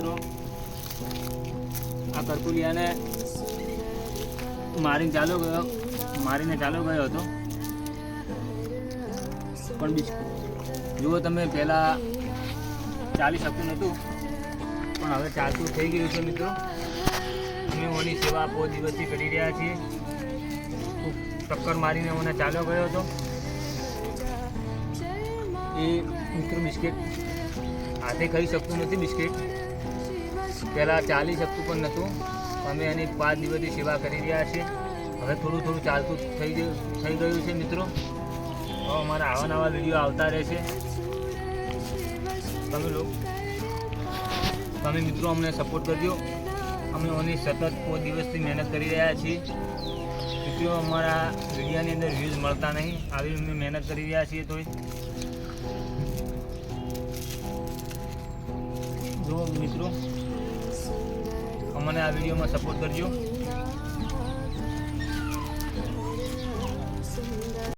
મિત્રો આ કરકુલિયાને મારીને ચાલો ગયો હતો, પણ જુઓ તમે પહેલાં ચાલી શકતું નહોતું, પણ હવે ચાલતું થઈ ગયું છે મિત્રો. અમે ઓની સેવા 5 દિવસથી કરી રહ્યા છીએ. ટક્કર મારીને મને ચાલ્યો ગયો હતો. એ મિત્રો બિસ્કિટ હાથે ખાઈ શકતું નથી. બિસ્કિટ પહેલાં ચાલી શકતું પણ નહોતું. અમે એની 5 દિવસથી સેવા કરી રહ્યા છીએ. હવે થોડું થોડું ચાલતું થઈ ગયું છે મિત્રો. હવે અમારા આવા નવા વિડીયો આવતા રહેશે. તમે મિત્રો અમને સપોર્ટ કરજો. અમે ઓની સતત 5 દિવસથી મહેનત કરી રહ્યા છીએ મિત્રો. અમારા વિડીયાની અંદર વ્યૂઝ મળતા નહીં. આવી અમે મહેનત કરી રહ્યા છીએ. તોય જો મિત્રો અમને આ વિડીયોમાં સપોર્ટ કરજો.